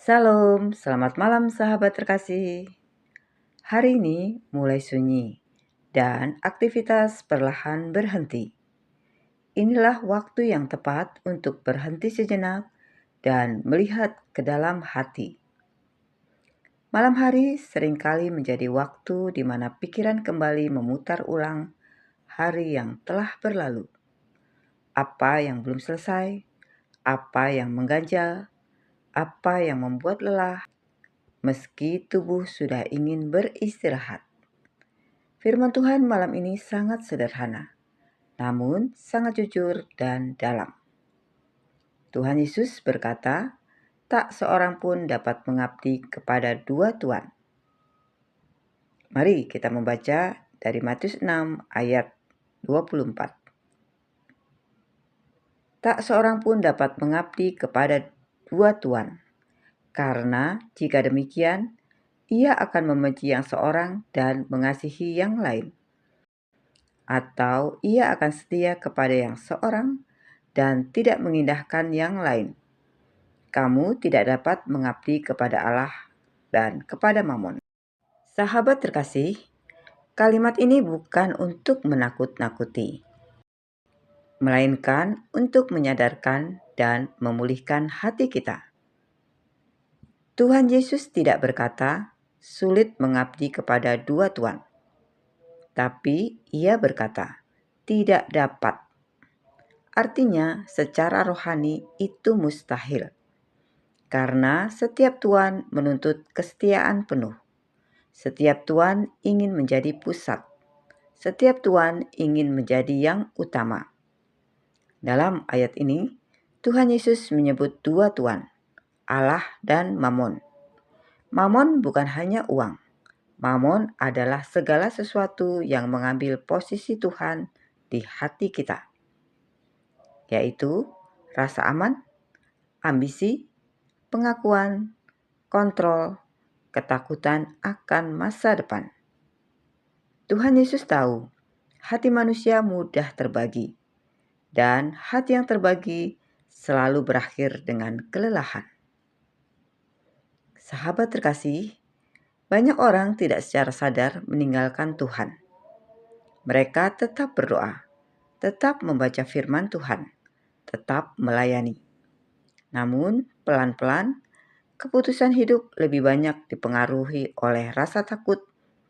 Salam, selamat malam sahabat terkasih. Hari ini mulai sunyi dan aktivitas perlahan berhenti. Inilah waktu yang tepat untuk berhenti sejenak dan melihat ke dalam hati. Malam hari seringkali menjadi waktu di mana pikiran kembali memutar ulang hari yang telah berlalu. Apa yang belum selesai, apa yang mengganjal, apa yang membuat lelah, meski tubuh sudah ingin beristirahat. Firman Tuhan malam ini sangat sederhana, namun sangat jujur dan dalam. Tuhan Yesus berkata, tak seorang pun dapat mengabdi kepada dua tuan. Mari kita membaca dari Matius 6 ayat 24. Tak seorang pun dapat mengabdi kepada dua tuan, karena jika demikian, ia akan membenci yang seorang dan mengasihi yang lain. Atau ia akan setia kepada yang seorang dan tidak mengindahkan yang lain. Kamu tidak dapat mengabdi kepada Allah dan kepada Mammon. Sahabat terkasih, kalimat ini bukan untuk menakut-nakuti, melainkan untuk menyadarkan dan memulihkan hati kita. Tuhan Yesus tidak berkata sulit mengabdi kepada dua tuan, tapi ia berkata tidak dapat. Artinya, secara rohani itu mustahil. Karena setiap tuan menuntut kesetiaan penuh. Setiap tuan ingin menjadi pusat. Setiap tuan ingin menjadi yang utama. Dalam ayat ini, Tuhan Yesus menyebut dua tuan, Allah dan Mammon. Mammon bukan hanya uang. Mammon adalah segala sesuatu yang mengambil posisi Tuhan di hati kita, yaitu rasa aman, ambisi, pengakuan, kontrol, ketakutan akan masa depan. Tuhan Yesus tahu hati manusia mudah terbagi, dan hati yang terbagi selalu berakhir dengan kelelahan. Sahabat terkasih, banyak orang tidak secara sadar meninggalkan Tuhan. Mereka tetap berdoa, tetap membaca firman Tuhan, tetap melayani. Namun, pelan-pelan, keputusan hidup lebih banyak dipengaruhi oleh rasa takut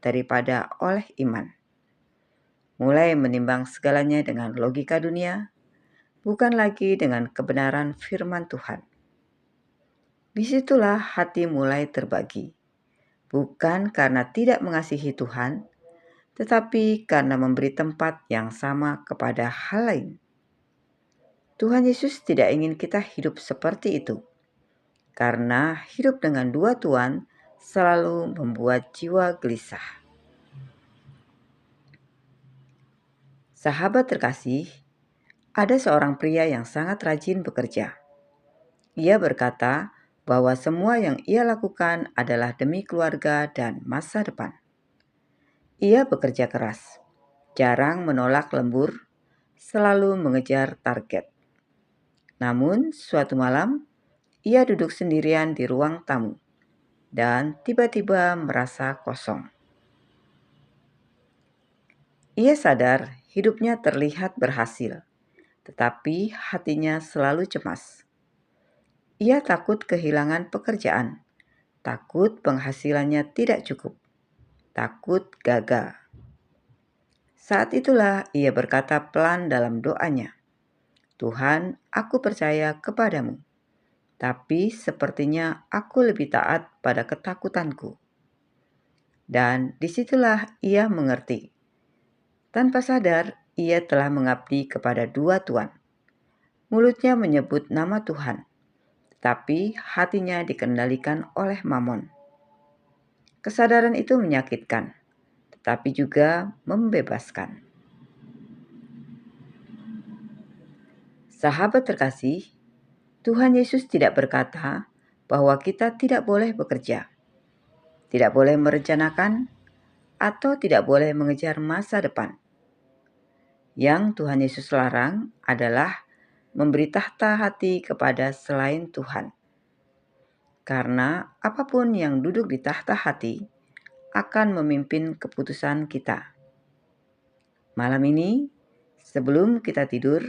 daripada oleh iman. Mulai menimbang segalanya dengan logika dunia, bukan lagi dengan kebenaran firman Tuhan. Disitulah hati mulai terbagi, bukan karena tidak mengasihi Tuhan, tetapi karena memberi tempat yang sama kepada hal lain. Tuhan Yesus tidak ingin kita hidup seperti itu, karena hidup dengan dua tuan selalu membuat jiwa gelisah. Sahabat terkasih, ada seorang pria yang sangat rajin bekerja. Ia berkata bahwa semua yang ia lakukan adalah demi keluarga dan masa depan. Ia bekerja keras, jarang menolak lembur, selalu mengejar target. Namun, suatu malam, ia duduk sendirian di ruang tamu dan tiba-tiba merasa kosong. Ia sadar hidupnya terlihat berhasil, tetapi hatinya selalu cemas. Ia takut kehilangan pekerjaan, takut penghasilannya tidak cukup, takut gagal. Saat itulah ia berkata pelan dalam doanya, "Tuhan, aku percaya kepadamu, tapi sepertinya aku lebih taat pada ketakutanku." Dan disitulah ia mengerti. Tanpa sadar, ia telah mengabdi kepada dua tuan. Mulutnya menyebut nama Tuhan, tapi hatinya dikendalikan oleh Mammon. Kesadaran itu menyakitkan, tetapi juga membebaskan. Sahabat terkasih, Tuhan Yesus tidak berkata bahwa kita tidak boleh bekerja, tidak boleh merencanakan, atau tidak boleh mengejar masa depan. Yang Tuhan Yesus larang adalah memberi tahta hati kepada selain Tuhan. karena apapun yang duduk di tahta hati akan memimpin keputusan kita. Malam ini, sebelum kita tidur,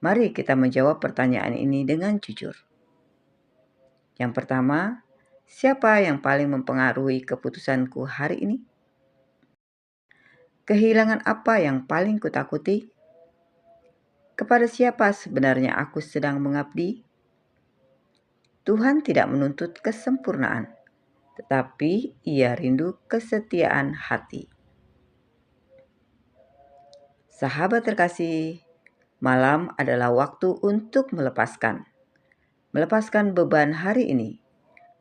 mari kita menjawab pertanyaan ini dengan jujur. Yang pertama, siapa yang paling mempengaruhi keputusanku hari ini? Kehilangan apa yang paling kutakuti? Kepada siapa sebenarnya aku sedang mengabdi? Tuhan tidak menuntut kesempurnaan, tetapi Ia rindu kesetiaan hati. Sahabat terkasih, malam adalah waktu untuk melepaskan beban hari ini,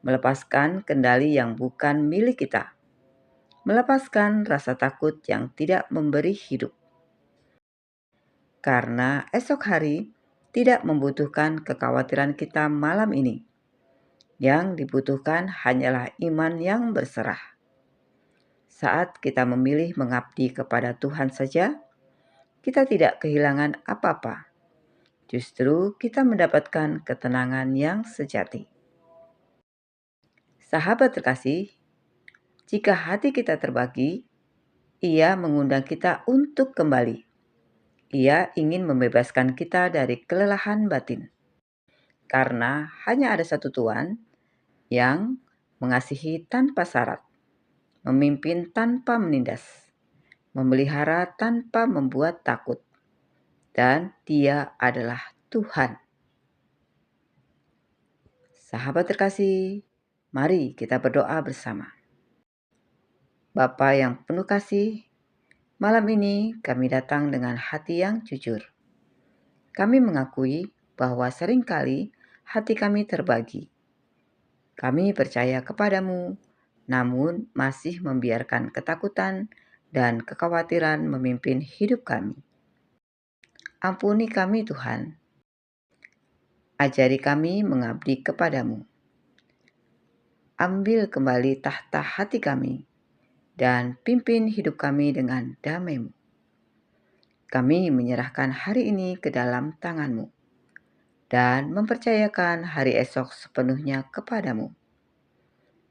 melepaskan kendali yang bukan milik kita, melepaskan rasa takut yang tidak memberi hidup. Karena esok hari tidak membutuhkan kekhawatiran kita malam ini. Yang dibutuhkan hanyalah iman yang berserah. Saat kita memilih mengabdi kepada Tuhan saja, kita tidak kehilangan apa-apa. Justru kita mendapatkan ketenangan yang sejati. Sahabat terkasih, jika hati kita terbagi, Ia mengundang kita untuk kembali. Ia ingin membebaskan kita dari kelelahan batin. Karena hanya ada satu Tuhan yang mengasihi tanpa syarat, memimpin tanpa menindas, memelihara tanpa membuat takut, dan Dia adalah Tuhan. Sahabat terkasih, mari kita berdoa bersama. Bapa yang penuh kasih, malam ini kami datang dengan hati yang jujur. Kami mengakui bahwa seringkali hati kami terbagi. Kami percaya kepadamu, namun masih membiarkan ketakutan dan kekhawatiran memimpin hidup kami. Ampuni kami Tuhan. Ajari kami mengabdi kepadamu. Ambil kembali tahta hati kami dan pimpin hidup kami dengan damai-Mu. Kami menyerahkan hari ini ke dalam tangan-Mu dan mempercayakan hari esok sepenuhnya kepadamu.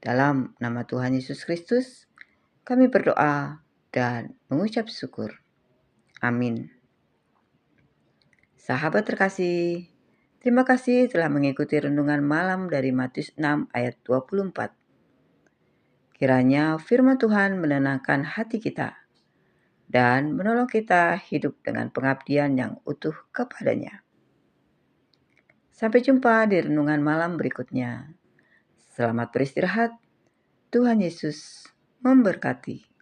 Dalam nama Tuhan Yesus Kristus, kami berdoa dan mengucap syukur. Amin. Sahabat terkasih, terima kasih telah mengikuti renungan malam dari Matius 6 ayat 24. Kiranya firman Tuhan menenangkan hati kita dan menolong kita hidup dengan pengabdian yang utuh kepadanya. Sampai jumpa di renungan malam berikutnya. Selamat beristirahat. Tuhan Yesus memberkati.